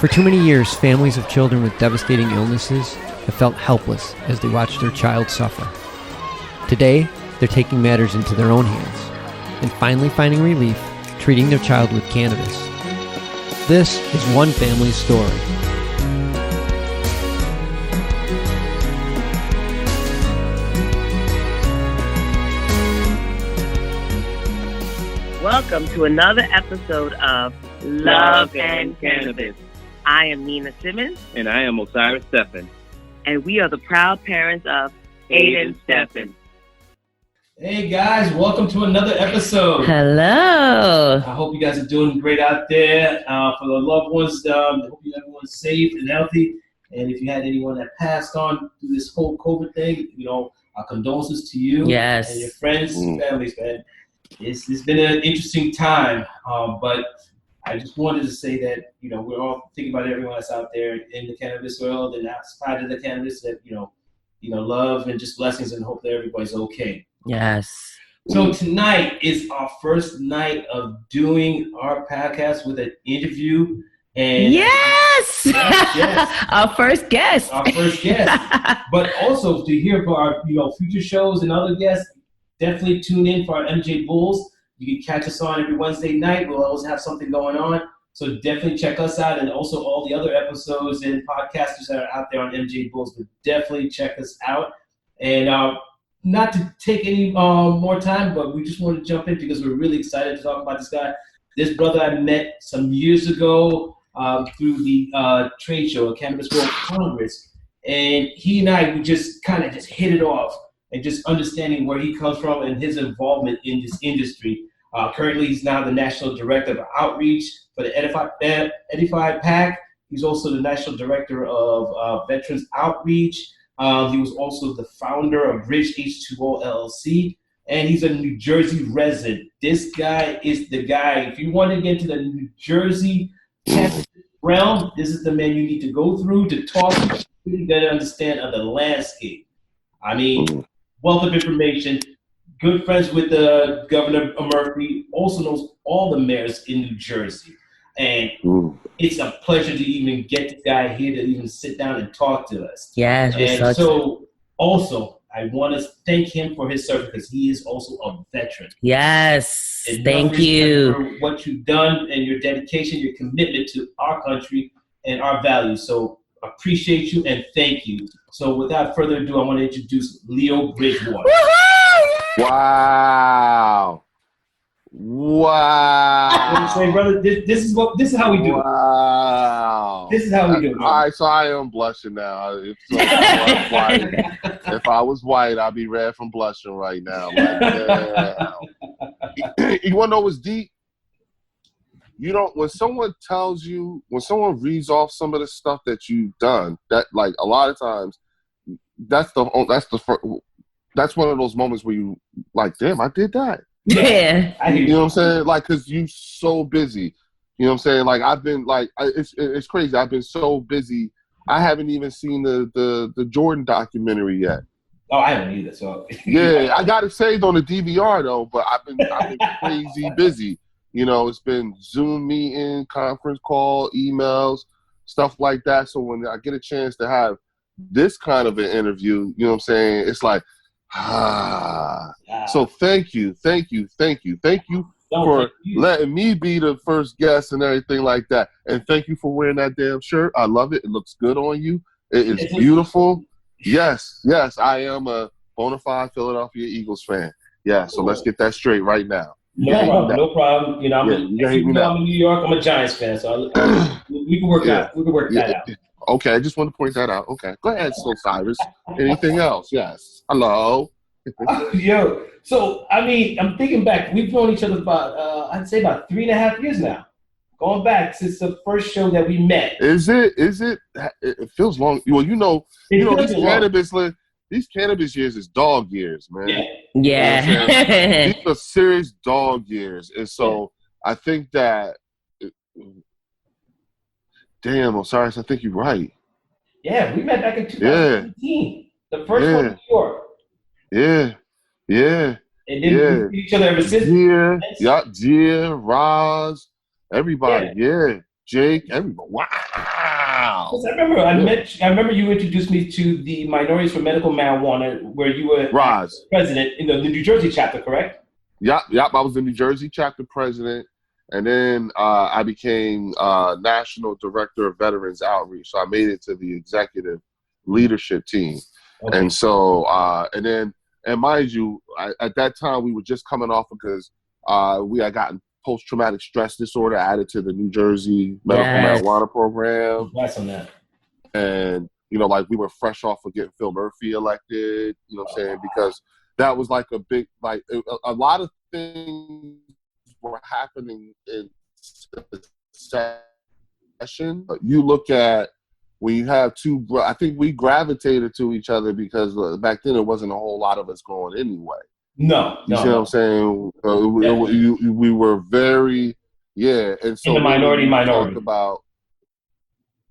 For too many years, families of children with devastating illnesses have felt helpless as they watch their child suffer. Today, they're taking matters into their own hands and finally finding relief treating their child with cannabis. This is one family's story. Welcome to another episode of Love and Cannabis. I am Nina Simmonsto. And I am Osiris Stephenand. And we are the proud parents of Aiden Stephenand. Hey guys, welcome to another episode. Hello. I hope you guys are doing great out there. For the loved ones, I hope everyone's safe and healthy. And if you had anyone that passed on through this whole COVID thing, our condolences to you and your friends and families, man. It's been an interesting time, but I just wanted to say that, we're all thinking about everyone that's out there in the cannabis world and outside of the cannabis that, love and just blessings and hope that everybody's okay. Yes. So tonight is our first night of doing our podcast with an interview. And yes! Our first guest. But also to hear about our, future shows and other guests, definitely tune in for our MJBulls. You can catch us on every Wednesday night. We'll always have something going on. So definitely check us out, and also all the other episodes and podcasters that are out there on MJBulls. But definitely check us out. And not to take any more time, but we just want to jump in because we're really excited to talk about this guy. This brother I met some years ago through the trade show at Cannabis World Congress. And he and I, we just kind of just hit it off. And just understanding where he comes from and his involvement in this industry. Currently, he's now the National Director of Outreach for the Edified PAC. He's also the National Director of Veterans Outreach. He was also the founder of Bridge H2O LLC. And he's a New Jersey resident. This guy is the guy. If you want to get into the New Jersey realm, this is the man you need to go through to talk to, really get an understand of the landscape. I mean, wealth of information, good friends with the Governor Murphy, also knows all the mayors in New Jersey. And it's a pleasure to even get the guy here to even sit down and talk to us. Yes. And so also, I want to thank him for his service because he is also a veteran. Yes, And thank you. For what you've done and your dedication, your commitment to our country and our values. So appreciate you and thank you. So without further ado, I want to introduce Leo Bridgewater. Wow. I'm saying, brother, this is how we do it. Wow. This is how we do it. All right, so I am blushing now. If I was white, I'd be red from blushing right now. You want to know what's deep? When someone reads off some of the stuff that you've done, that like a lot of times, that's one of those moments where you like, damn, I did that. Yeah. You know what I'm saying? Like, cause you so busy. You know what I'm saying? Like, I've been like, it's crazy. I've been so busy. I haven't even seen the Jordan documentary yet. Oh, I haven't either. So yeah, I got it saved on the DVR though, but I've been crazy busy. It's been Zoom meeting, conference call, emails, stuff like that. So when I get a chance to have this kind of an interview, you know what I'm saying? It's like, So thank you for letting me be the first guest and everything like that. And thank you for wearing that damn shirt. I love it. It looks good on you. It is beautiful. Yes, I am a bona fide Philadelphia Eagles fan. Yeah, so let's get that straight right now. No problem. I'm in New York. I'm a Giants fan, so we can work out. We can work that out. Okay, I just want to point that out. Okay, go ahead, Osiris. Anything else? Yes. Hello. Yo, so I mean, I'm thinking back. We've known each other about, I'd say about 3.5 years now. Going back since the first show that we met. Is it? It feels long. Well, these cannabis years is dog years, man. Yeah. These are serious dog years, and so I think that. Damn, Osiris, I think you're right. Yeah, we met back in 2017. The first one in New York. Yeah. And then we see each other ever since. Gia, Roz, everybody. Yeah. Jake, everybody. Wow. I remember you introduced me to the Minorities for Medical Marijuana, where you were president in the New Jersey chapter, correct? Yep. I was the New Jersey chapter president, and then I became national director of veterans outreach. So I made it to the executive leadership team, and so and mind you, at that time we were just coming off because we had gotten post-traumatic stress disorder added to the New Jersey medical marijuana program. Congrats on that. And, like we were fresh off of getting Phil Murphy elected, you know what I'm saying? Because that was like a big, like a lot of things were happening in succession. You look at when you have two, I think we gravitated to each other because back then there wasn't a whole lot of us going anyway. No. You see what I'm saying? We were very, and so in the minority. Talk about,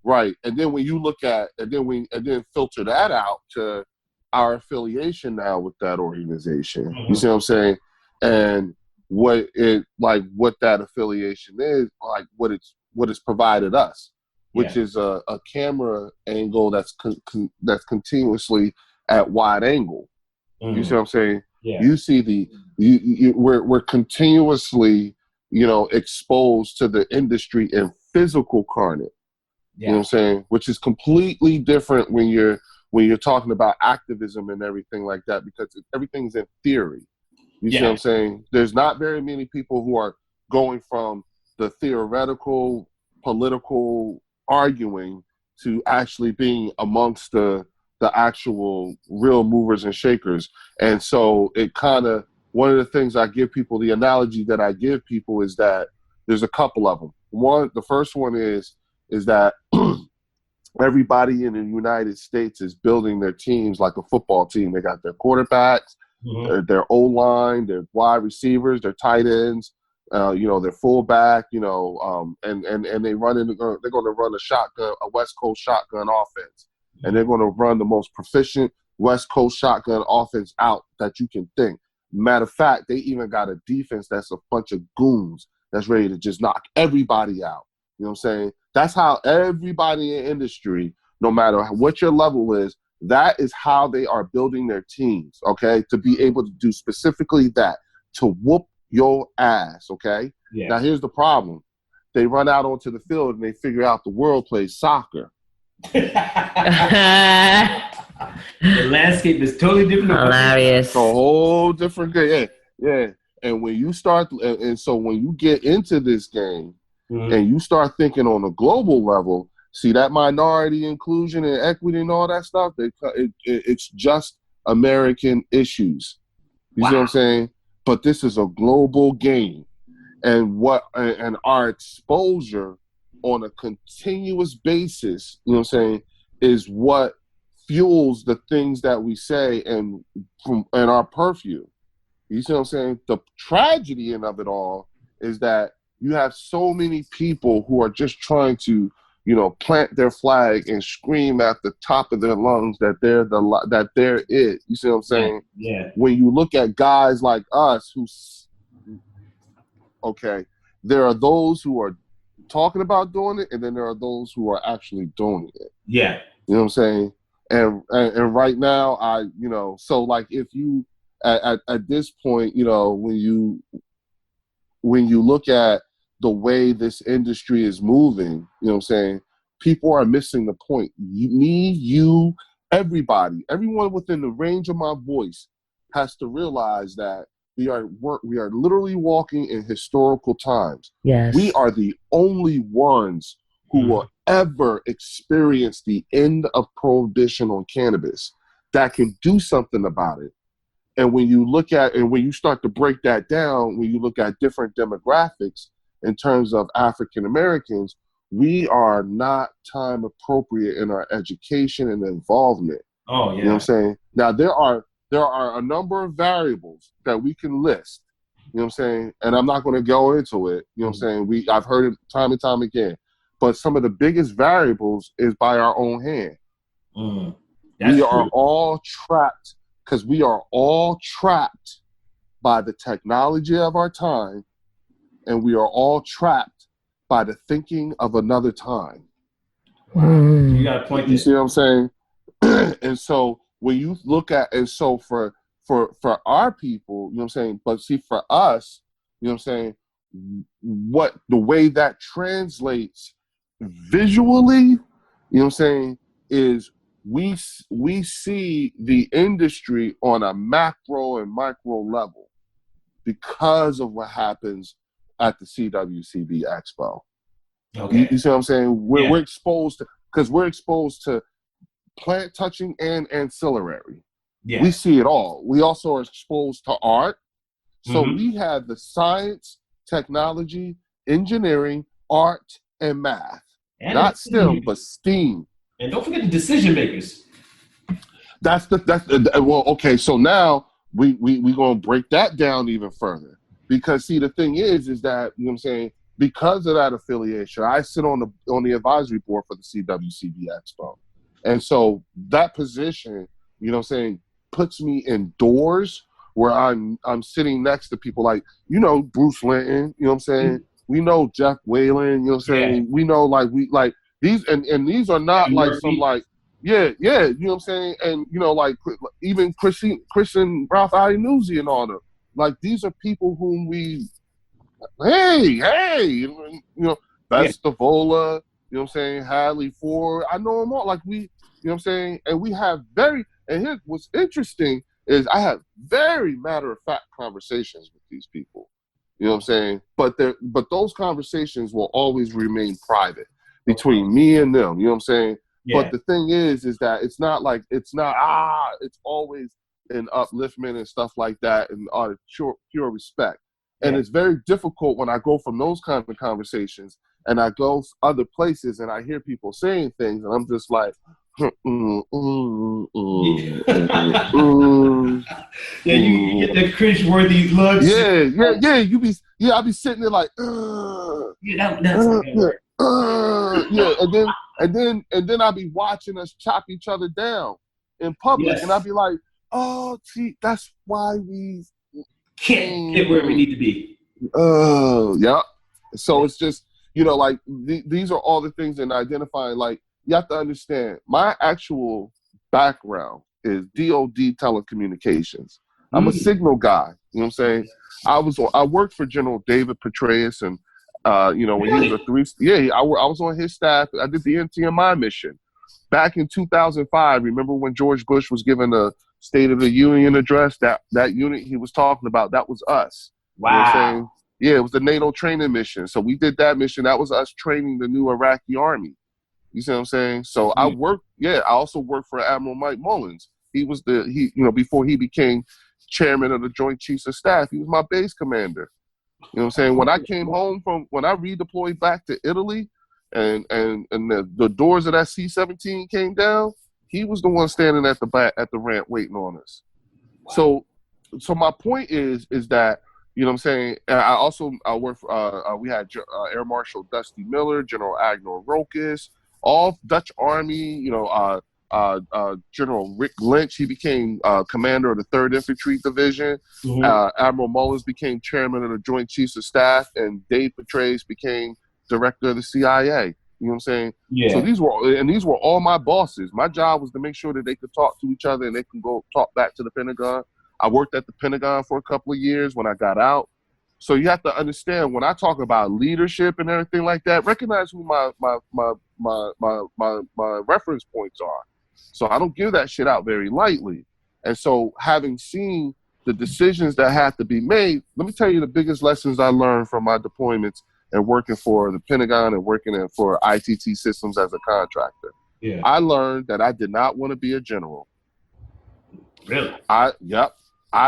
right, and then when you look at, and then filter that out to our affiliation now with that organization. Mm-hmm. You see what I'm saying? And what that affiliation is, like what it's provided us, which is a camera angle that's continuously at wide angle. Mm-hmm. You see what I'm saying? Yeah. You see we're continuously, exposed to the industry in physical carnage. Yeah. You know what I'm saying? Which is completely different when you're talking about activism and everything like that, because everything's in theory. You see what I'm saying? There's not very many people who are going from the theoretical, political arguing to actually being amongst the actual real movers and shakers. And so it kind of, one of the things I give people, the analogy that I give people is that there's a couple of them. The first one is that everybody in the United States is building their teams like a football team. They got their quarterbacks, their O-line, their wide receivers, their tight ends, their fullback, and they're going to run a West Coast shotgun offense. And they're going to run the most proficient West Coast shotgun offense out that you can think. Matter of fact, they even got a defense that's a bunch of goons that's ready to just knock everybody out. You know what I'm saying? That's how everybody in industry, no matter what your level is, that is how they are building their teams, okay? To be able to do specifically that, to whoop your ass, okay? Yeah. Now, here's the problem. They run out onto the field and they figure out the world plays soccer. The landscape is totally different. Hilarious. It's a whole different game. Yeah. And when you start, and so when you get into this game and you start thinking on a global level, see that minority inclusion and equity and all that stuff, it's just American issues. You see what I'm saying? But this is a global game. And our exposure on a continuous basis, you know what I'm saying, is what fuels the things that we say and our perfume. You see what I'm saying? The tragedy of it all is that you have so many people who are just trying to, plant their flag and scream at the top of their lungs that they're it. You see what I'm saying? Yeah. When you look at guys like us there are those who are talking about doing it, and then there are those who are actually doing it. Yeah. You know what I'm saying? And right now, so like if you at this point, when you look at the way this industry is moving, you know what I'm saying, people are missing the point. You, everybody, everyone within the range of my voice has to realize that we are literally walking in historical times. Yes. We are the only ones who will ever experience the end of prohibition on cannabis that can do something about it. And when you look at, and when you start to break that down, when you look at different demographics in terms of African Americans, we are not time appropriate in our education and involvement. Oh, yeah. You know what I'm saying? Now, there are a number of variables that we can list, you know what I'm saying? And I'm not going to go into it, you know what I'm saying? I've heard it time and time again. But some of the biggest variables is by our own hand. We are all trapped, because we are all trapped by the technology of our time, and we are all trapped by the thinking of another time. You got a point. You see what I'm saying? And so when you look at, and so for our people, you know what I'm saying? But see, for us, you know what I'm saying? What the way that translates visually, you know what I'm saying, is we see the industry on a macro and micro level because of what happens at the CWCB Expo. Okay. You see what I'm saying? We're exposed to, because we're exposed to plant touching and ancillary. Yeah. We see it all. We also are exposed to art. So we have the science, technology, engineering, art, and math. And not STEM, but STEAM. And don't forget the decision makers. That's well, okay, so now we gonna break that down even further. Because see, the thing is that, you know what I'm saying, because of that affiliation, I sit on the advisory board for the CWCB Expo. And so that position, you know what I'm saying, puts me indoors where I'm sitting next to people like, you know, Bruce Linton, you know what I'm saying? We know Jeff Whalen, you know what I'm saying? Yeah. We know like these, and these are not like some like, yeah, you know what I'm saying? And, you know, like even Christian Ralph Ayanuzzi and all them. Like, these are people whom we, hey, you know, Vestivola, you know what I'm saying, Hadley Ford, I know them all. Like, we, you know what I'm saying? And we have and here's what's interesting is I have very matter-of-fact conversations with these people. You know what I'm saying? But those conversations will always remain private between me and them. You know what I'm saying? Yeah. But the thing is that it's always an upliftment and stuff like that, and pure respect. And it's very difficult when I go from those kinds of conversations and I go other places and I hear people saying things and I'm just like, yeah, you get the cringe-worthy looks. I'll be sitting there like, and then I'll be watching us chop each other down in public, and I'll be like, oh, see, that's why we can't get where we need to be. Yeah. So it's just, you know, like these are all the things in identifying. Like, you have to understand, my actual background is DoD telecommunications. I'm a signal guy. You know what I'm saying? I worked for General David Petraeus, and you know, when he was I was on his staff. I did the NTMI mission back in 2005. Remember when George Bush was giving a State of the Union address? That unit he was talking about, that was us. Wow. You know what I'm saying? Yeah, it was the NATO training mission. So we did that mission. That was us training the new Iraqi army. You see what I'm saying? So I also worked for Admiral Mike Mullins. He was you know, before he became chairman of the Joint Chiefs of Staff, he was my base commander. You know what I'm saying? When I came home when I redeployed back to Italy and the doors of that C-17 came down, he was the one standing at the ramp waiting on us. Wow. So my point is that, you know what I'm saying, and I worked for, we had Air Marshal Dusty Miller, General Agnor Rokas, all Dutch Army, you know, General Rick Lynch, he became commander of the 3rd Infantry Division. Admiral Mullins became chairman of the Joint Chiefs of Staff, and Dave Petraeus became director of the CIA. You know what I'm saying? Yeah. So these were all my bosses. My job was to make sure that they could talk to each other and they can go talk back to the Pentagon. I worked at the Pentagon for a couple of years when I got out. So you have to understand, when I talk about leadership and everything like that, recognize who my reference points are. So I don't give that shit out very lightly. And so, having seen the decisions that have to be made, let me tell you the biggest lessons I learned from my deployments and working for the Pentagon and working for ITT Systems as a contractor. Yeah. I learned that I did not want to be a general. Really? I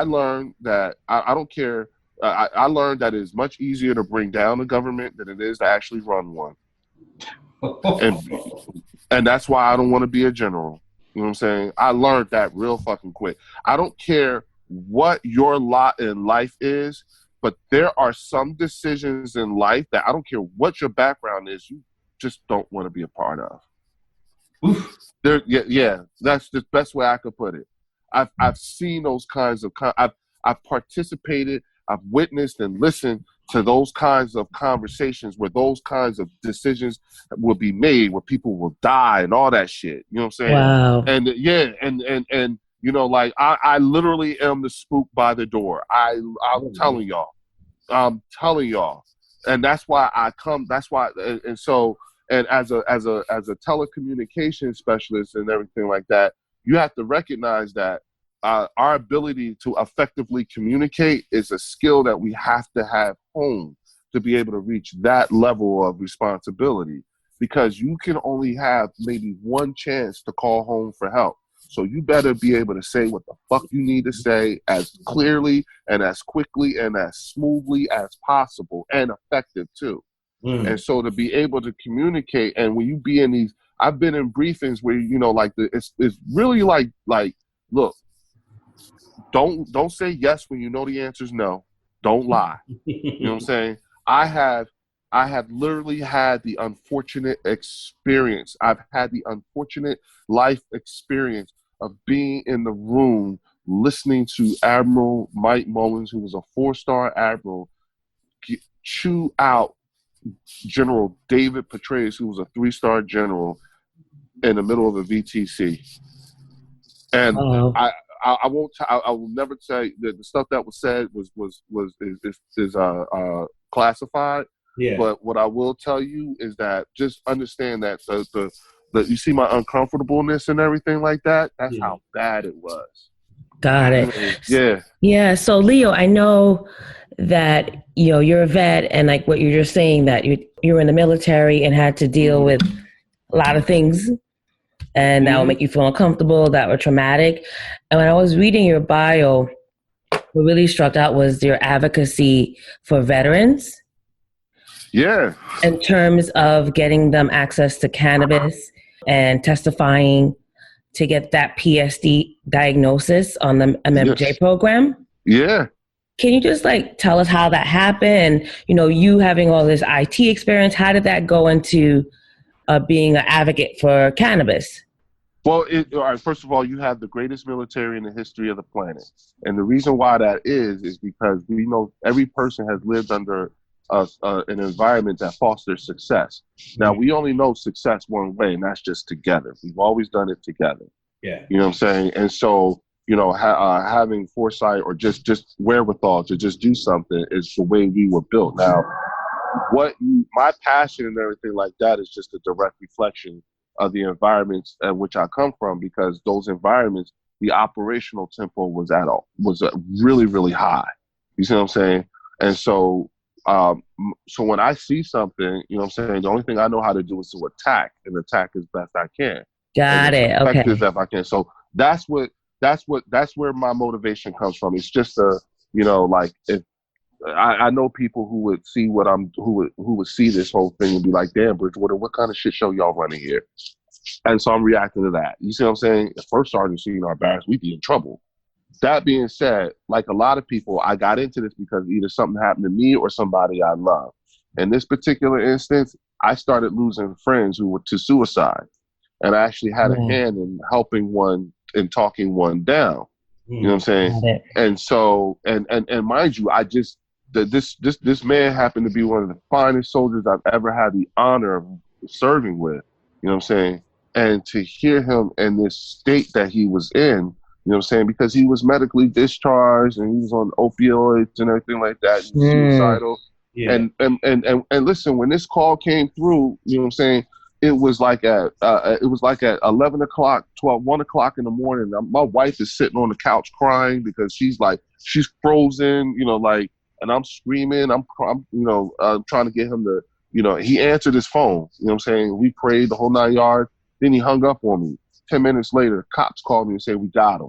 learned that I don't care. I learned that it's much easier to bring down a government than it is to actually run one. And that's why I don't want to be a general. You know what I'm saying? I learned that real fucking quick. I don't care what your lot in life is, but there are some decisions in life that I don't care what your background is, you just don't want to be a part of. Oof. That's the best way I could put it. I've seen those kinds of I've participated, I've witnessed and listened to those kinds of conversations where those kinds of decisions will be made, where people will die and all that shit. You know what I'm saying? Wow. And yeah, and you know, like I literally am the spook by the door. I'm telling y'all. And that's why I come. That's why, and so, and as a telecommunications specialist and everything like that, you have to recognize that our ability to effectively communicate is a skill that we have to have honed to be able to reach that level of responsibility, because you can only have maybe one chance to call home for help. So you better be able to say what the fuck you need to say as clearly and as quickly and as smoothly as possible, and effective too. And so to be able to communicate, and when you be in these, I've been in briefings where, you know, like it's really like, look, don't say yes when you know the answer is no. Don't lie. You know what I'm saying? I have literally had the unfortunate experience. I've had the unfortunate life experience of being in the room listening to Admiral Mike Mullins, who was a 4-star admiral, chew out General David Petraeus, who was a 3-star general, in the middle of a VTC. And I won't. I will never say that the stuff that was said is classified. Yeah. But what I will tell you is that just understand that the you see my uncomfortableness and everything like that. That's how bad it was. Got it. Yeah. Yeah. So Leo, I know that, you know, you're a vet, and like what you're just saying, that you were in the military and had to deal with a lot of things, and that will make you feel uncomfortable, that were traumatic. And when I was reading your bio, what really struck out was your advocacy for veterans. Yeah. In terms of getting them access to cannabis and testifying to get that PSD diagnosis on the MJ program. Yeah. Can you just like tell us how that happened? And, you know, you having all this IT experience, how did that go into being an advocate for cannabis? Well, all right, first of all, you have the greatest military in the history of the planet. And the reason why that is because we know every person has lived under an environment that fosters success. Now, we only know success one way, and that's just together. We've always done it together. Yeah. You know what I'm saying? And so, you know, having foresight or just wherewithal to just do something is the way we were built. Now, my passion and everything like that is just a direct reflection of the environments at which I come from, because those environments, the operational tempo was really, really high. You see what I'm saying? And so, so when I see something, you know what I'm saying, the only thing I know how to do is to attack, and attack as best I can. Got it. Okay. As best I can. So that's where my motivation comes from. It's just you know, like, if I know people who would see who would see this whole thing and be like, damn, Bridgewater, what kind of shit show y'all running here? And so I'm reacting to that. You see what I'm saying? If First Sergeant seen our barracks, we'd be in trouble. That being said, like a lot of people, I got into this because either something happened to me or somebody I love. In this particular instance, I started losing friends who were to suicide. And I actually had a hand in helping one and talking one down. You know what I'm saying? And so, and mind you, this man happened to be one of the finest soldiers I've ever had the honor of serving with. You know what I'm saying? And to hear him in this state that he was in, you know what I'm saying? Because he was medically discharged and he was on opioids and everything like that. He was suicidal. Yeah. And listen, when this call came through, you know what I'm saying? It was like at 11 o'clock, 1 o'clock in the morning. My wife is sitting on the couch crying because she's frozen, you know, like, and I'm screaming. I'm trying to get him to, you know, he answered his phone. You know what I'm saying? We prayed the whole 9 yards. Then he hung up on me. 10 minutes later, cops called me and said, we got him.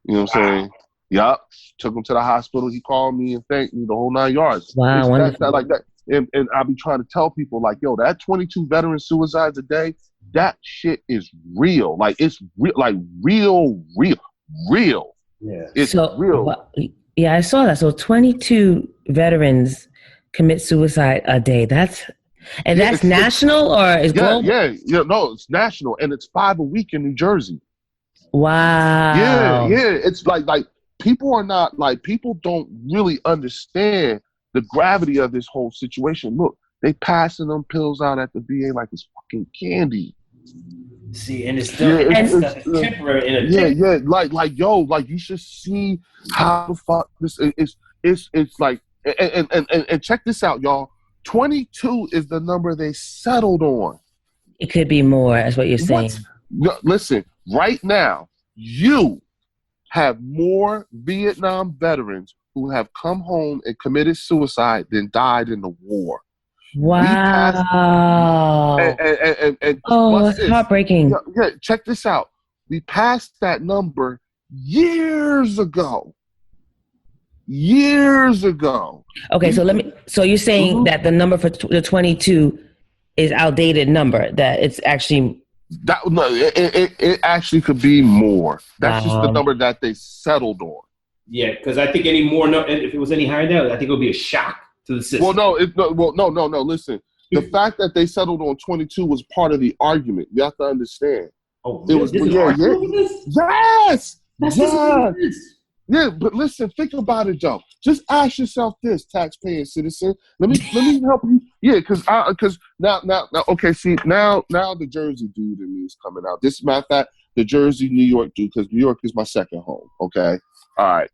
You know what I'm saying? Yup. Took him to the hospital. He called me and thanked me the whole 9 yards. Wow. That like that. And I'll be trying to tell people, like, yo, that 22 veteran suicides a day, that shit is real. Like, it's real. Yeah. It's real. Well, yeah, I saw that. So 22 veterans commit suicide a day. That's national or is global? Yeah. No, it's national, and it's 5 a week in New Jersey. Wow. Yeah. It's like people are not, like, people don't really understand the gravity of this whole situation. Look, they passing them pills out at the VA like it's fucking candy. See, and it's still it's temporary. Like you should see how the fuck this is. It's like, and check this out, y'all. 22 is the number they settled on. It could be more. That's what you're saying. Listen, right now, you have more Vietnam veterans who have come home and committed suicide than died in the war. Wow. And it's heartbreaking. Yeah, check this out. We passed that number years ago. Okay, so you're saying that the number for the 22 is outdated number, that it's actually... It actually could be more. That's just the number that they settled on. Yeah, because I think any more, if it was any higher than that, I think it would be a shock to the system. No. Listen, the fact that they settled on 22 was part of the argument. You have to understand. Oh, it was. Yes. Yeah, but listen, think about it, though. Just ask yourself this, taxpaying citizen. Let me help you. Yeah, because now, okay. See, now the Jersey dude in me is coming out. This matter of fact, the Jersey, New York dude, because New York is my second home. Okay, all right.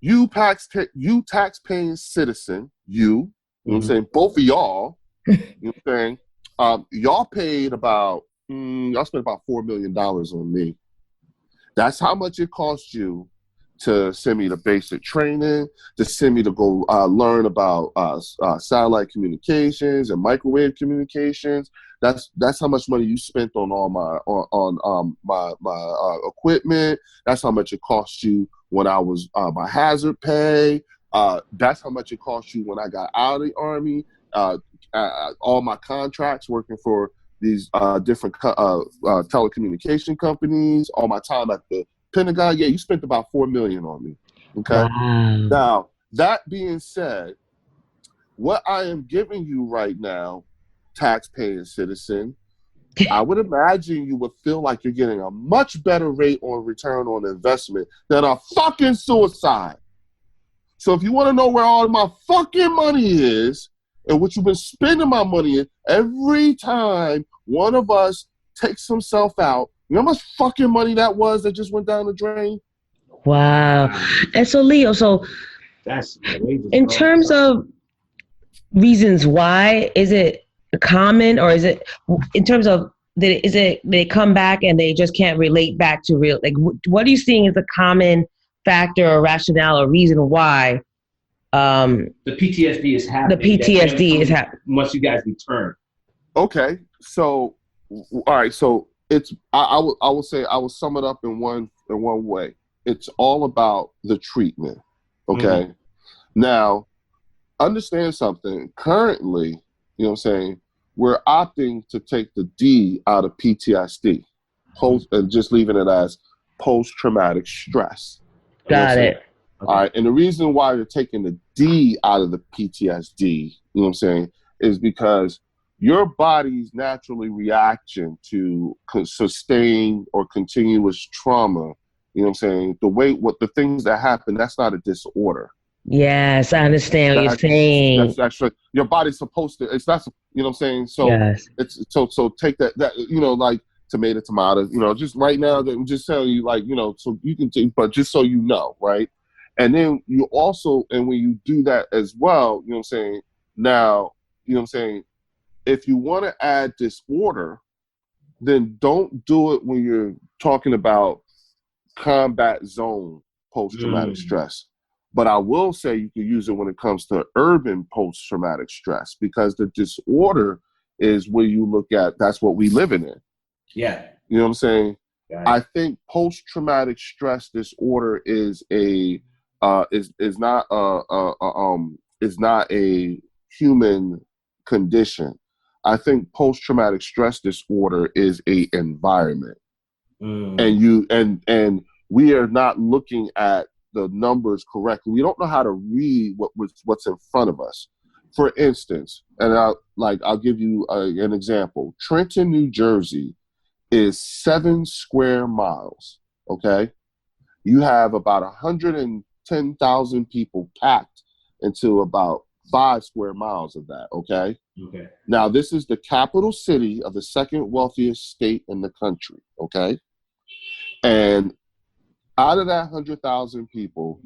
You taxpaying citizen, you know what I'm saying? Both of y'all, you know what I'm saying? Y'all paid about, y'all spent about $4 million on me. That's how much it cost you to send me the basic training, to send me to go learn about satellite communications and microwave communications. That's how much money you spent on all my equipment. That's how much it cost you when I was my hazard pay. That's how much it cost you when I got out of the Army. All my contracts working for these different telecommunication companies, all my time at the Pentagon. Yeah, you spent about $4 million on me. Okay. Wow. Now, that being said, what I am giving you right now, taxpaying citizen, I would imagine you would feel like you're getting a much better rate on return on investment than a fucking suicide. So if you want to know where all my fucking money is and what you've been spending my money in, every time one of us takes himself out, you know how much fucking money that was that just went down the drain? Wow. And so, Leo, that's in terms of reasons why, is it common, or is it in terms of they come back and they just can't relate back to real, like what are you seeing as a common factor or rationale or reason why the PTSD is happening? Once you guys return. Okay, so all right, so it's I will say, I will sum it up in one way. It's all about the treatment. Okay. Now, understand something. Currently, you know what I'm saying, we're opting to take the D out of PTSD, and just leaving it as post-traumatic stress. Got it. Okay. All right. And the reason why you're taking the D out of the PTSD, you know what I'm saying, is because your body's naturally reaction to sustained or continuous trauma, you know what I'm saying, the things that happen, that's not a disorder. Yes, I understand what you're saying. That's actually, your body's supposed to, it's not, you know what I'm saying? So yes. It's so take that, you know, like tomato, you know, just right now, I'm just telling you, like, you know, so you can take, but just so you know, right? And then you also, and when you do that as well, you know what I'm saying, now, you know what I'm saying, if you want to add disorder, then don't do it when you're talking about combat zone post-traumatic stress. But I will say you can use it when it comes to urban post-traumatic stress, because the disorder is where you look at, that's what we living in. Yeah. You know what I'm saying? I think post-traumatic stress disorder is not a human condition. I think post-traumatic stress disorder is a environment. And we are not looking at the numbers correctly. We don't know how to read what's in front of us. For instance, and I'll give you an example. Trenton, New Jersey is 7 square miles. Okay, you have about 110 10,000 people packed into about 5 square miles of that, okay? Okay. Now, this is the capital city of the second wealthiest state in the country, okay? And out of that 100,000 people,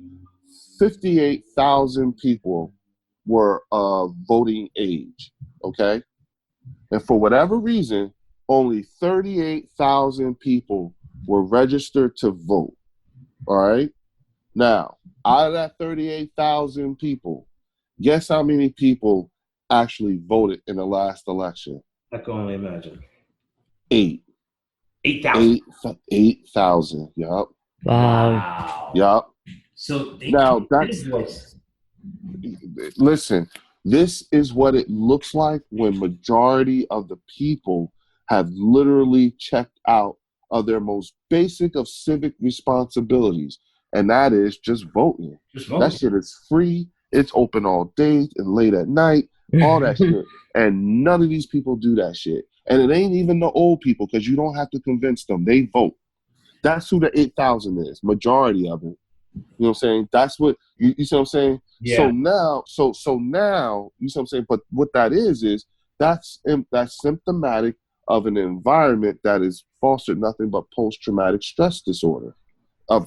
58,000 people were of voting age, okay? And for whatever reason, only 38,000 people were registered to vote, all right? Now, out of that 38,000 people, guess how many people actually voted in the last election? I can only imagine. 8,000. 8,000, yup. Wow. Yup. So Now, listen, this is what it looks like when majority of the people have literally checked out of their most basic of civic responsibilities, and that is just voting. That shit is free. It's open all day and late at night, all that shit. And none of these people do that shit. And it ain't even the old people, because you don't have to convince them. They vote. That's who the 8,000 is, majority of it. You know what I'm saying? That's what, you see what I'm saying? Yeah. So now, you see what I'm saying? But what that is that's symptomatic of an environment that is fostered nothing but post-traumatic stress disorder.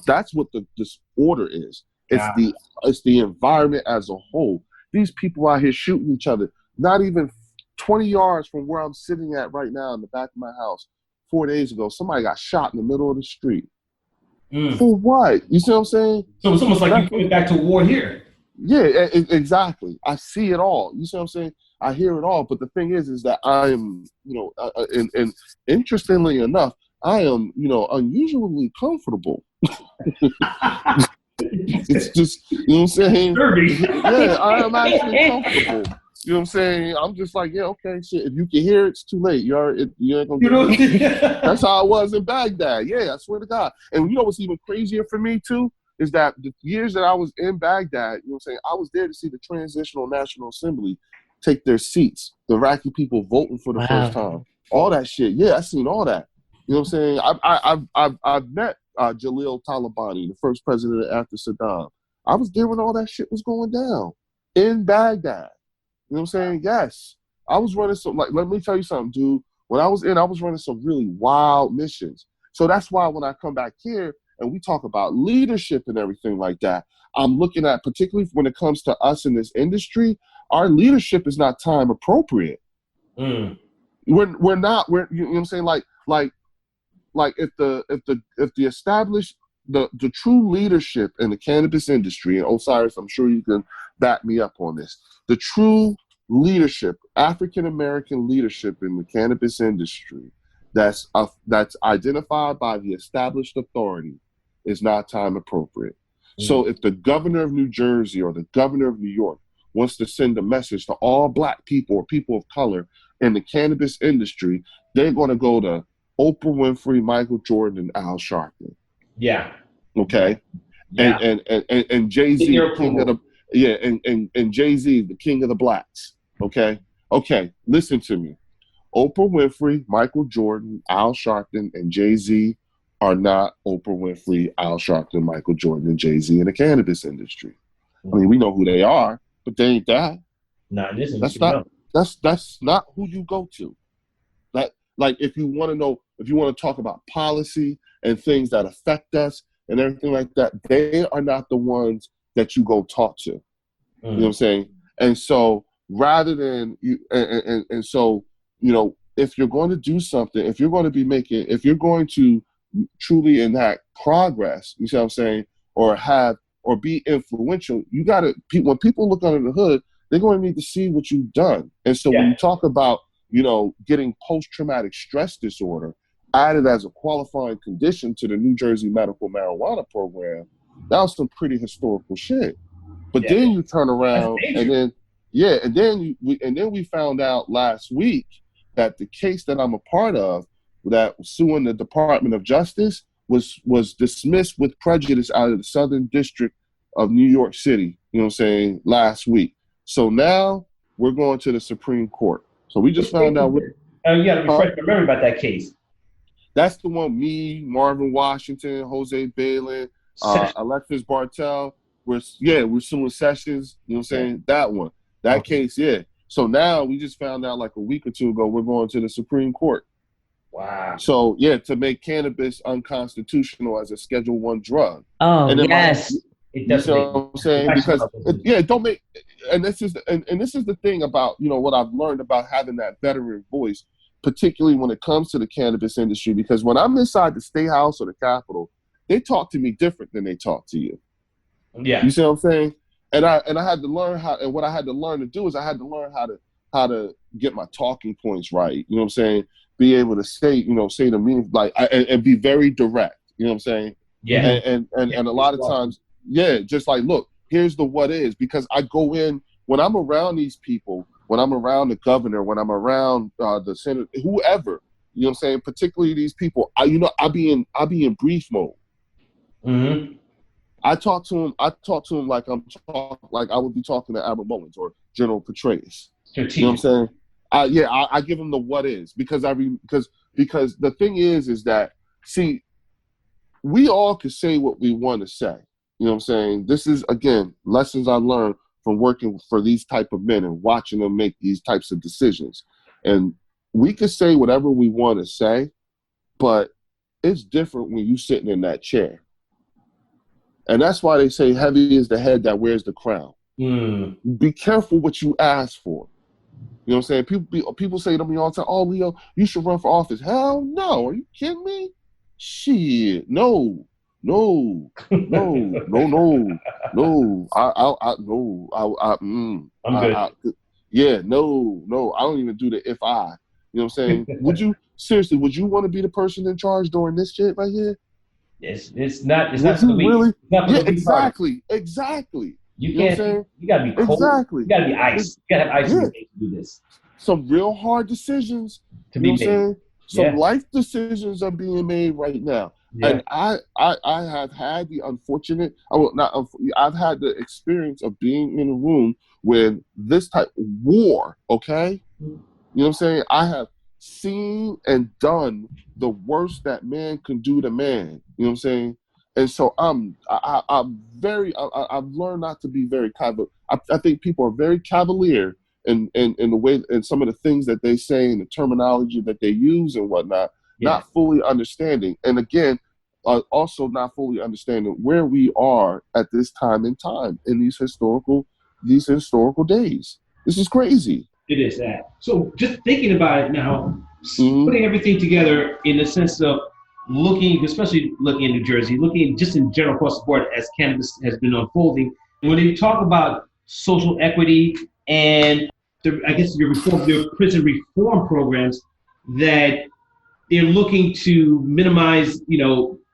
That's what the disorder is. It's the environment as a whole. These people out here shooting each other, not even 20 yards from where I'm sitting at right now in the back of my house. 4 days ago, somebody got shot in the middle of the street. For what? You see what I'm saying? So it's almost like you're going back to war here. Yeah, exactly. I see it all. You see what I'm saying? I hear it all. But the thing is that I am, and interestingly enough, I am, unusually comfortable. It's just, you know what I'm saying? Yeah, I am actually comfortable. You know what I'm saying? I'm just like, yeah, okay, shit. If you can hear it, it's too late. You ain't gonna get it. That's how I was in Baghdad. Yeah, I swear to God. And you know what's even crazier for me too is that the years that I was in Baghdad, you know what I'm saying? I was there to see the Transitional National Assembly take their seats. The Iraqi people voting for the first time. All that shit. Yeah, I seen all that. You know what I'm saying? I've met Jalil Talabani, the first president after Saddam. I was there when all that shit was going down in Baghdad. You know what I'm saying? Yes. I was running let me tell you something, dude. When I was running some really wild missions. So that's why when I come back here and we talk about leadership and everything like that, I'm looking at, particularly when it comes to us in this industry, our leadership is not time appropriate. We're not, you know what I'm saying? Like if the established, the true leadership in the cannabis industry, and Osiris, I'm sure you can back me up on this. The true leadership, African-American leadership in the cannabis industry that's identified by the established authority is not time appropriate. So if the governor of New Jersey or the governor of New York wants to send a message to all black people or people of color in the cannabis industry, they're going to go to Oprah Winfrey, Michael Jordan, and Al Sharpton. Yeah. Okay. Yeah. And Jay-Z, the king of the and Jay-Z, the king of the blacks. Okay. Okay. Listen to me. Oprah Winfrey, Michael Jordan, Al Sharpton, and Jay-Z are not Oprah Winfrey, Al Sharpton, Michael Jordan, and Jay-Z in the cannabis industry. I mean, we know who they are, but they ain't that. That's not who you go to. Like if you want to know, if you want to talk about policy and things that affect us and everything like that, they are not the ones that you go talk to. You know what I'm saying? And so rather than you, and so, if you're going to do something, if you're going to truly enact progress, you see what I'm saying, or be influential, you got to, when people look under the hood, they're going to need to see what you've done. And so when you talk about, getting post-traumatic stress disorder added as a qualifying condition to the New Jersey medical marijuana program, that was some pretty historical shit. But then you turn around and then we found out last week that the case that I'm a part of, that was suing the Department of Justice, was dismissed with prejudice out of the Southern District of New York City, saying, last week. So now we're going to the Supreme Court. So we just found out. You got to refresh my memory about that case. That's the one, me, Marvin Washington, Jose Balin, Alexis Bartel, we're suing Sessions. You know what I'm saying? That one, that case, yeah. So now we just found out like a week or two ago we're going to the Supreme Court. Wow. So to make cannabis unconstitutional as a Schedule I drug. Oh, and yes. You know what I'm saying? Because don't make. And this is the thing about what I've learned about having that veteran voice, particularly when it comes to the cannabis industry. Because when I'm inside the State House or the Capitol, they talk to me different than they talk to you. Yeah. You see what I'm saying? And I had to learn how. And what I had to learn to do is I had to learn how to get my talking points right. You know what I'm saying? Be able to say to me and be very direct. You know what I'm saying? Yeah. And a lot of times, just like, look, here's the what is, because I go in when I'm around these people, when I'm around the governor, when I'm around the senator, whoever, you know what I'm saying, particularly these people, I be in brief mode. Mm-hmm. I talk to him like I would be talking to Albert Mullins or General Petraeus. Strategic. You know what I'm saying? I give him the what is, because because the thing is that, see, we all can say what we want to say. You know what I'm saying? This is, again, lessons I learned from working for these type of men and watching them make these types of decisions. And we can say whatever we want to say, but it's different when you're sitting in that chair. And that's why they say heavy is the head that wears the crown. Be careful what you ask for. You know what I'm saying? People say to me all the time, "Oh, Leo, you should run for office." Hell no. Are you kidding me? Shit. No. I'm good. No. I don't even do the if I. You know what I'm saying? Would you want to be the person in charge during this shit right here? It's not really? Yeah, exactly. You know what I'm can't. saying? You gotta be cold. Exactly. You gotta be ice. You gotta have ice in your veins to do this. Some real hard decisions To be made. Saying? Some life decisions are being made right now. Yeah. And I have had the unfortunate, I've had the experience of being in a room when this type of war, okay? You know what I'm saying? I have seen and done the worst that man can do to man. You know what I'm saying? And so I've learned not to be very cavalier. I think people are very cavalier in the way, and some of the things that they say and the terminology that they use and whatnot, not fully understanding. And again, also not fully understanding where we are at this time in time in these historical days. This is crazy. It is that. So just thinking about it now, putting everything together in the sense of especially looking in New Jersey, looking just in general across the board as cannabis has been unfolding. When you talk about social equity and your prison reform programs, that they're looking to minimize,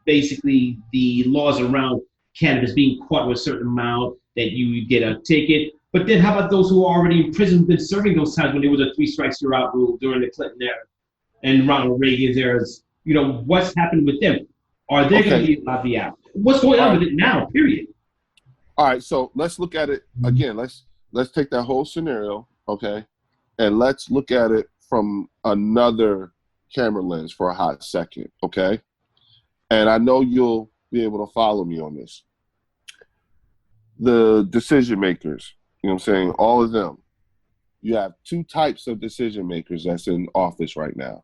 basically the laws around cannabis being caught with a certain amount, that you get a ticket. But then how about those who are already in prison, been serving those times when there was a 3 strikes you're out rule during the Clinton era and Ronald Reagan's eras? What's happening with them? Are they going to be allowed to be out? What's going on with it now, period? All right, so let's look at it again. Let's take that whole scenario, okay, and let's look at it from another camera lens for a hot second, okay? And I know you'll be able to follow me on this. The decision makers, you know what I'm saying, all of them. You have 2 types of decision makers that's in office right now.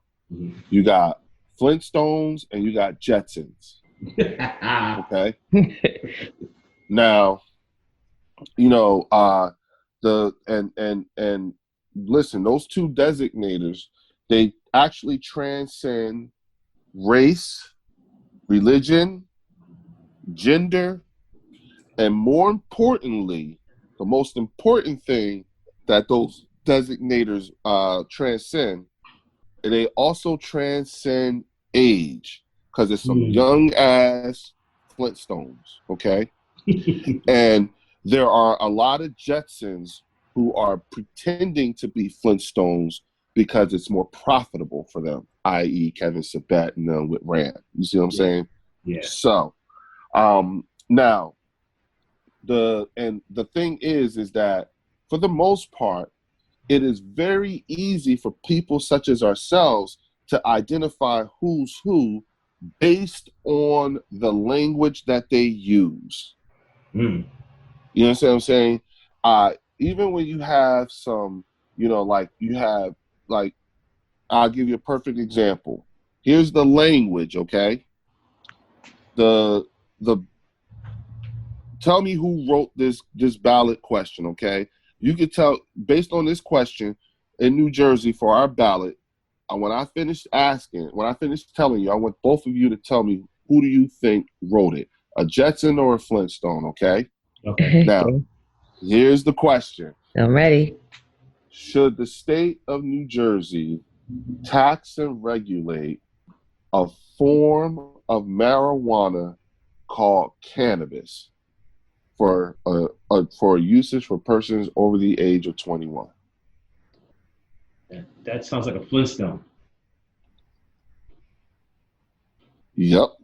You got Flintstones and you got Jetsons. Okay. Now, and listen, those 2 designators, they actually transcend race, religion, gender, and more importantly, the most important thing that those designators transcend, they also transcend age, because it's some young ass Flintstones, okay? And there are a lot of Jetsons who are pretending to be Flintstones because it's more profitable for them, i.e. Kevin Sabat and them with Rand. You see what I'm saying? Yeah. So, now, the thing is that for the most part, it is very easy for people such as ourselves to identify who's who based on the language that they use. You understand what I'm saying? Even when you have some, I'll give you a perfect example. Here's the language, okay? The tell me who wrote this ballot question, okay? You could tell based on this question in New Jersey for our ballot. When I finished telling you, I want both of you to tell me who do you think wrote it, a Jetson or a Flintstone, okay? Okay. Now, here's the question. I'm ready. Should the state of New Jersey tax and regulate a form of marijuana called cannabis for usage for persons over the age of 21? That sounds like a Flintstone. Yep.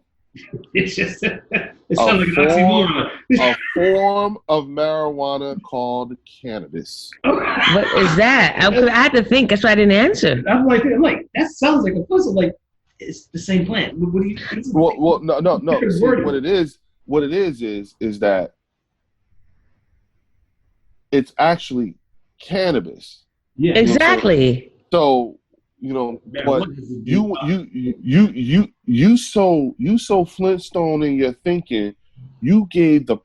It sounds like an oxymoron. A form of marijuana called cannabis. What is that? I had to think. That's why I didn't answer. I'm like, that sounds like a Flintstone. Like, it's the same plant. What do you? Well, no. See, what it is that it's actually cannabis. Yeah, exactly. So but you so Flintstone in your thinking. You gave the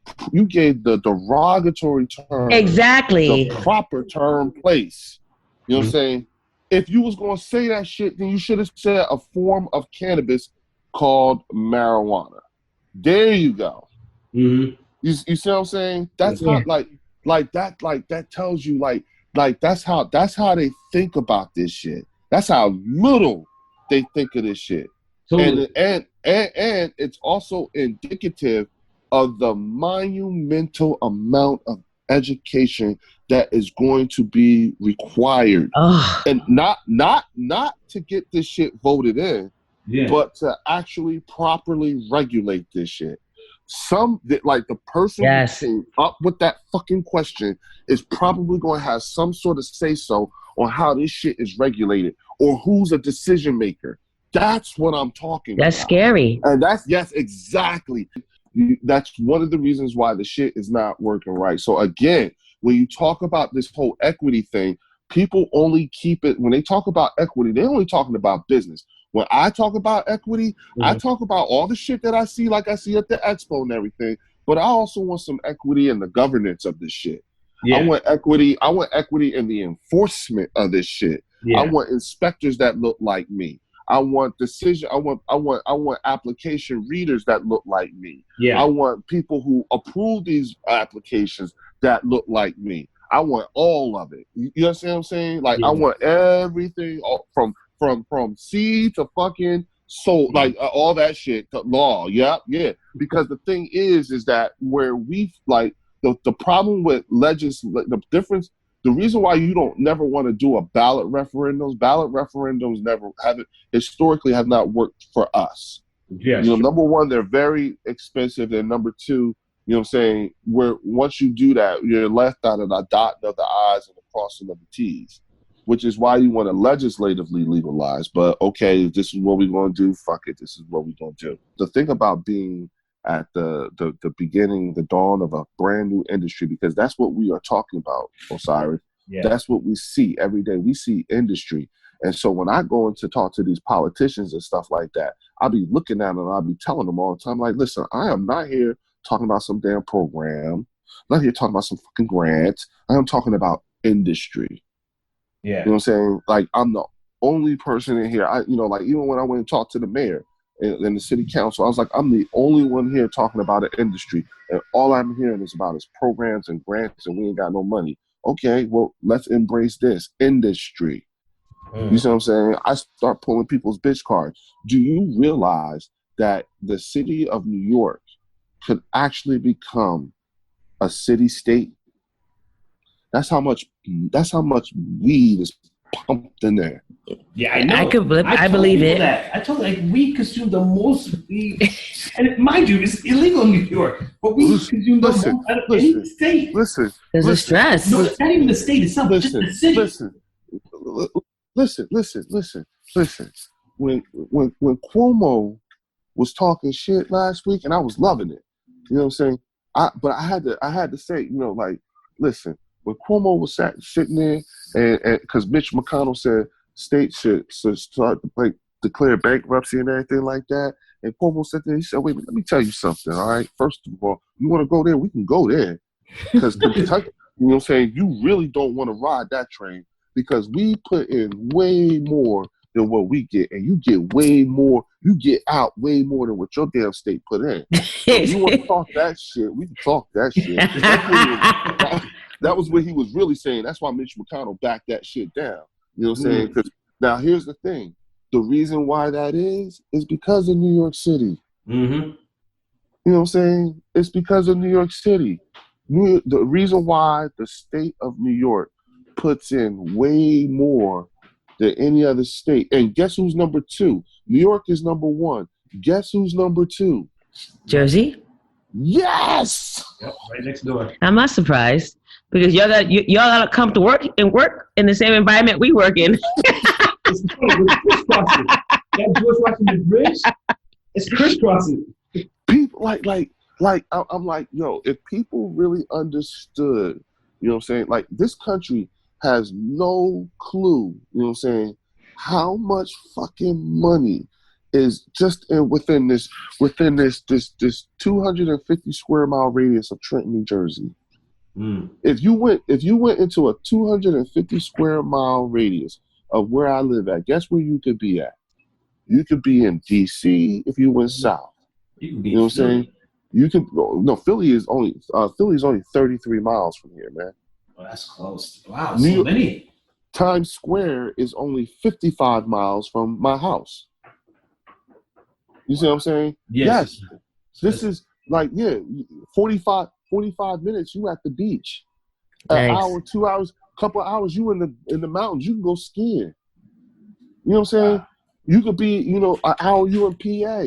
derogatory term exactly the proper term place. You know what I'm saying? If you was gonna say that shit, then you should have said a form of cannabis called marijuana. There you go. Mm-hmm. You see what I'm saying? That's how that tells you that's how they think about this shit. That's how little they think of this shit. Totally. And it's also indicative of the monumental amount of education that is going to be required. And not to get this shit voted in, but to actually properly regulate this shit. The person who came up with that fucking question is probably going to have some sort of say-so on how this shit is regulated or who's a decision maker. That's what I'm talking about. That's scary. And yes, exactly. That's one of the reasons why the shit is not working right. So again, when you talk about this whole equity thing, people only keep it, when they talk about equity, they're only talking about business. When I talk about equity, I talk about all the shit that I see, like I see at the expo and everything, but I also want some equity in the governance of this shit. Yeah. I want equity in the enforcement of this shit. Yeah. I want inspectors that look like me. I want application readers that look like me. Yeah. I want people who approve these applications that look like me. I want all of it. You understand what I'm saying? Like, I want everything from seed to fucking soul, like all that shit to law. Yeah. Because the thing is that where we like the problem with the difference. The reason why you don't never want to do a ballot referendums historically have not worked for us. Yes. Number one, they're very expensive, and number two, you know what I'm saying, where once you do that, you're left out of the dotting of the I's and the crossing of the T's, which is why you want to legislatively legalize. But okay, this is what we're going to do. Fuck it, this is what we're going to do. The thing about being at the beginning, the dawn of a brand new industry, because that's what we are talking about, Osiris. Yeah. That's what we see every day. We see industry. And so when I go in to talk to these politicians and stuff like that, I'll be looking at them and I'll be telling them all the time, like, listen, I am not here talking about some damn program. I'm not here talking about some fucking grants. I am talking about industry. Yeah. You know what I'm saying? Like, I'm the only person in here. Even when I went and talked to the mayor, in the city council, I was like, I'm the only one here talking about an industry, and all I'm hearing is about is programs and grants, and we ain't got no money. Okay, well, let's embrace this industry. You see what I'm saying? I start pulling people's bitch cards. Do you realize that the city of New York could actually become a city state? That's how much weed is pumped in there. Yeah, I know. I believe it. I told you, like, we consume the most weed, and mind you, it's illegal in New York, but we consume the most out of any state. There's a stress. No, it's not even the state itself, just the city. Listen. When Cuomo was talking shit last week, and I was loving it. You know what I'm saying? But I had to say, like, listen, when Cuomo was sitting there, and because Mitch McConnell said states should start to declare bankruptcy and everything like that, and Cuomo said there, he said, wait, let me tell you something, all right? First of all, you want to go there, we can go there, because Kentucky, you know what I'm saying, you really don't want to ride that train, because we put in way more than what we get, and you get way more, you get out way more than what your damn state put in. So you want to talk that shit, we can talk that shit. That was what he was really saying. That's why Mitch McConnell backed that shit down. You know what I'm saying? Because now here's the thing. The reason why that is because of New York City. Mm-hmm. You know what I'm saying? It's because of New York City. The reason why the state of New York puts in way more than any other state. And guess who's number 2? New York is number 1. Guess who's number 2? Jersey? Yes! Yep, right next door. I'm not surprised because y'all gotta come to work in the same environment we work in. It's crisscrossing. That George Washington Bridge, it's crisscrossing. People I'm like, yo, if people really understood, you know what I'm saying, like this country has no clue, you know what I'm saying, how much fucking money is just within this 250 square mile radius of Trenton, New Jersey. If you went into a 250 square mile radius of where I live at, guess where you could be at? You could be in DC if you went south. You can be, you know what I'm saying? You can no. Philly is only 33 miles from here, man. Oh, that's close. Wow, New so York, many. Times Square is only 55 miles from my house. You see what I'm saying? Yes. This is like 45 minutes. You at the beach. An hour, 2 hours, couple of hours. You in the mountains. You can go skiing. You know what I'm saying? Wow. You could be an hour. You in PA.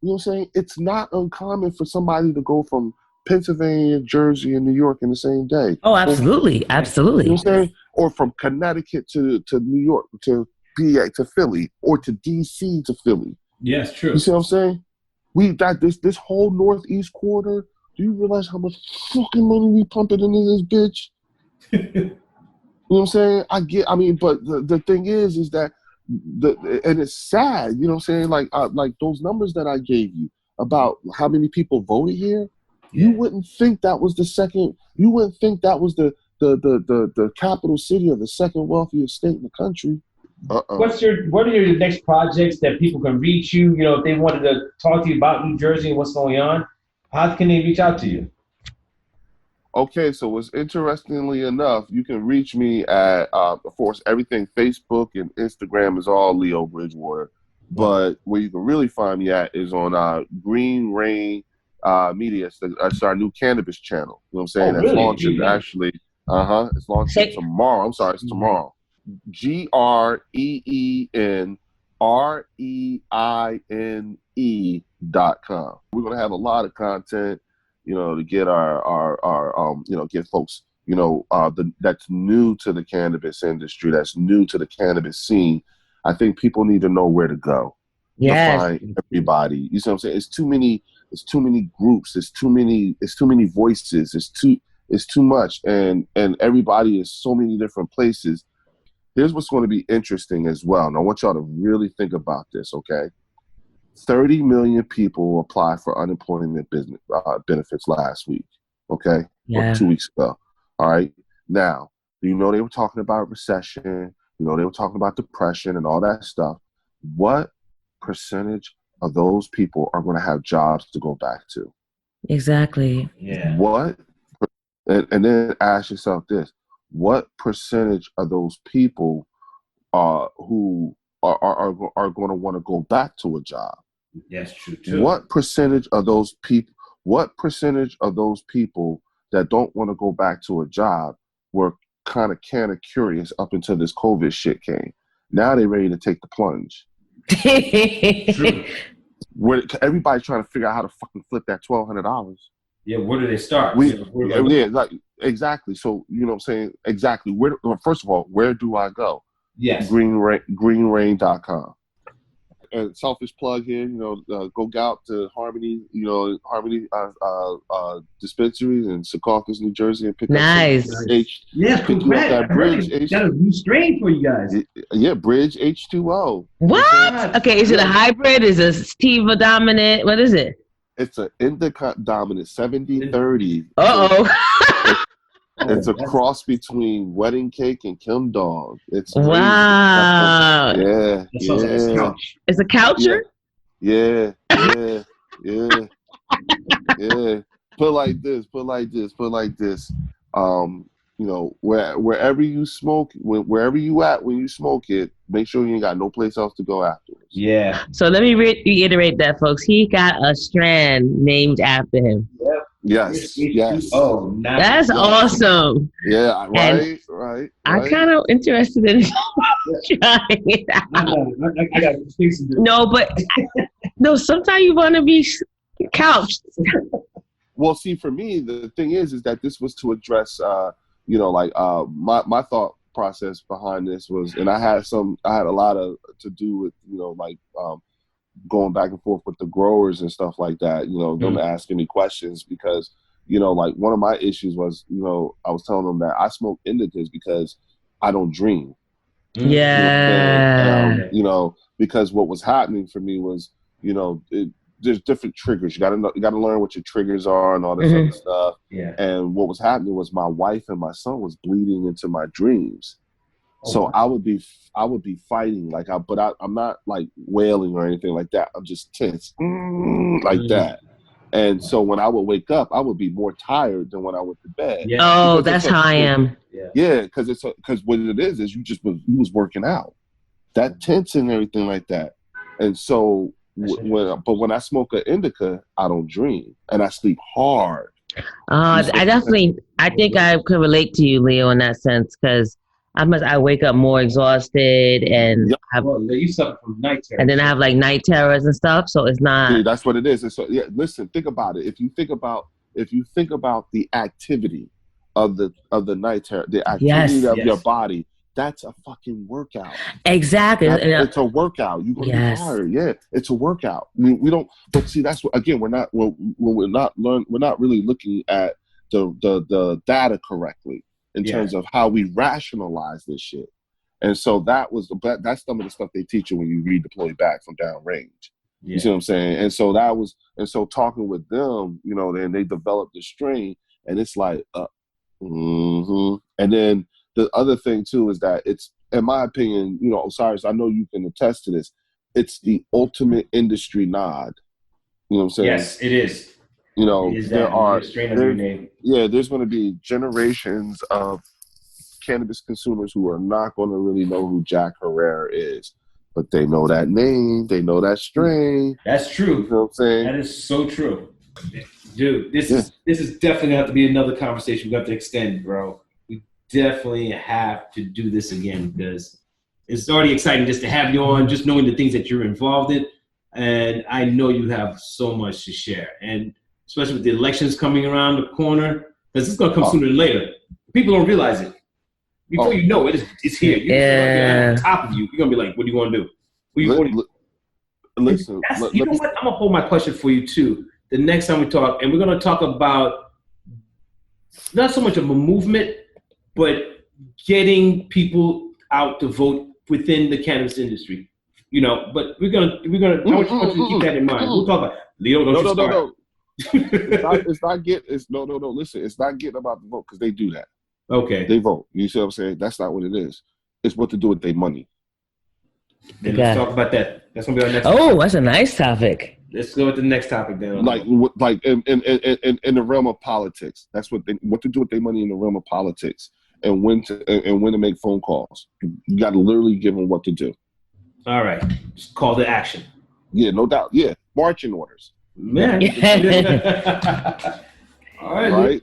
You know what I'm saying? It's not uncommon for somebody to go from Pennsylvania, Jersey, and New York in the same day. Oh, absolutely. Absolutely. You know what I'm saying? Or from Connecticut to New York, to PA, to Philly, or to DC to Philly. Yes, true. You see what I'm saying? We got this whole northeast quarter. Do you realize how much fucking money we pumping into this bitch? You know what I'm saying? But the thing is that and it's sad, you know what I'm saying? Like those numbers that I gave you about how many people voted here, you wouldn't think that was the second. You wouldn't think that was the capital city of the second wealthiest state in the country. What are your next projects that people can reach you? You know, if they wanted to talk to you about New Jersey and what's going on, how can they reach out to you? Okay, so interestingly enough, you can reach me at, of course, everything Facebook and Instagram is all Leo Bridgewater. But where you can really find me at is on Green Rain Media. It's our new cannabis channel. You know what I'm saying? That's launching actually. It's launching tomorrow. I'm sorry, it's tomorrow. GREENREINE.com. We're gonna have a lot of content, to get our get folks, that's new to the cannabis industry, that's new to the cannabis scene. I think people need to know where to go to find everybody. You see what I'm saying? It's too many groups. It's too many voices. It's too much, and everybody is so many different places. Here's what's going to be interesting as well. And I want y'all to really think about this, okay? 30 million people applied for unemployment benefits last week, okay? Or 2 weeks ago. All right? Now, they were talking about recession. They were talking about depression and all that stuff. What percentage of those people are going to have jobs to go back to? Exactly. Yeah. What? And then ask yourself this. What percentage of those people who are going to want to go back to a job? Yes, true too. What percentage of those people that don't want to go back to a job were kind of curious up until this COVID shit came? Now they're ready to take the plunge. True. Where everybody's trying to figure out how to fucking flip that $1,200. Yeah, where do they start? Exactly. So, you know what I'm saying? Exactly. First of all, where do I go? Yes. Greenrain.com. selfish plug here. Go out to Harmony. Harmony dispensaries in Secaucus, New Jersey, and pick up some Yeah, congrats. That Bridge got a new strain for you guys. Yeah, Bridge H2O. What? Okay, is it a hybrid? Is it a sativa dominant? What is it? It's an indica dominant 70-30. It's a cross between Wedding Cake and Kim Dog. It's crazy. Wow. Yeah. It's a coucher? Yeah. Put like this. Wherever you smoke, wherever you at when you smoke it, make sure you ain't got no place else to go afterwards. Yeah. So let me reiterate that, folks. He got a strand named after him. Yes. Oh, nice. That's awesome. Yeah, right. I'm kind of interested in trying it out. I got things to do. No, sometimes you want to be couched. Well, see, for me, the thing is that this was to address, my thought process behind this was, and I had a lot to do with, going back and forth with the growers and stuff like that, them asking me questions because, one of my issues was, I was telling them that I smoke indicas because I don't dream. Yeah. Because what was happening for me was, there's different triggers. You gotta learn what your triggers are and all this other stuff. Yeah. And what was happening was my wife and my son was bleeding into my dreams. So I would be fighting I'm not like wailing or anything like that. I'm just tense like that. And so when I would wake up, I would be more tired than when I went to bed. Yeah. Oh, that's how I am. Yeah, because what it is you was working out, that tense and everything like that. And so when I smoke an indica, I don't dream and I sleep hard. I think I could relate to you, Leo, in that sense, because I wake up more exhausted and you suffer from night terrors. And then I have like night terrors and stuff, so it's not. Dude, that's what it is. And so listen, think about it. If you think about the activity of the night terror, the activity of your body, that's a fucking workout. Exactly. It's a workout. You're gonna be tired. Yeah, it's a workout. I mean, we don't. But see, that's what. Again, we're not really looking at the data correctly in terms of how we rationalize this shit. And so that's some of the stuff they teach you when you redeploy back from downrange. Yeah. You see what I'm saying? And so talking with them, then they developed the strain, and it's like, and then the other thing too is that it's, in my opinion, Osiris, I know you can attest to this. It's the ultimate industry nod. You know what I'm saying? Yes, it is. There's going to be generations of cannabis consumers who are not going to really know who Jack Herrera is, but they know that name, they know that strain. That's true. You know what I'm saying? That is so true. Dude, this is definitely going to have to be another conversation we have to extend, bro. We definitely have to do this again because it's already exciting just to have you on, just knowing the things that you're involved in. And I know you have so much to share. And especially with the elections coming around the corner, because it's going to come sooner than later. People don't realize it. Before you know it, it's here. You're on top of you. You're going to be like, what do you want to do? Listen. You know what? I'm going to hold my question for you, too, the next time we talk. And we're going to talk about not so much of a movement, but getting people out to vote within the cannabis industry. But we're gonna. I want you to keep that in mind. We'll talk about Leo. No. It's not getting about the vote because they do that. Okay. They vote. You see what I'm saying? That's not what it is. It's what to do with their money. Then let's talk about that. That's gonna be our next. That's a nice topic. Let's go with the next topic then. Like in the realm of politics. That's what to do with their money in the realm of politics, and when to make phone calls. You got to literally give them what to do. All right. Just call to action. Yeah, no doubt. Yeah, marching orders. Man. All right.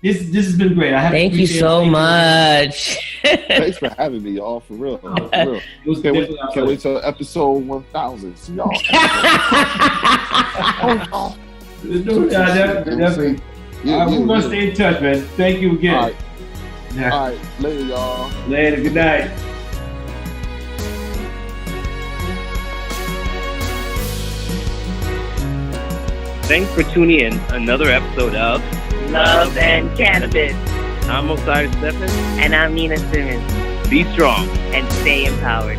This has been great. Thank you so much. Thanks for having me, y'all. For real. Can't wait till episode 1000. See y'all. Definitely. We're gonna stay in touch, man. Thank you again. All right. Later, y'all. Later. Good night. Thanks for tuning in to another episode of Love and Cannabis. I'm Osiris Stephenand. And I'm Nina Simmonsto. Be strong And stay empowered.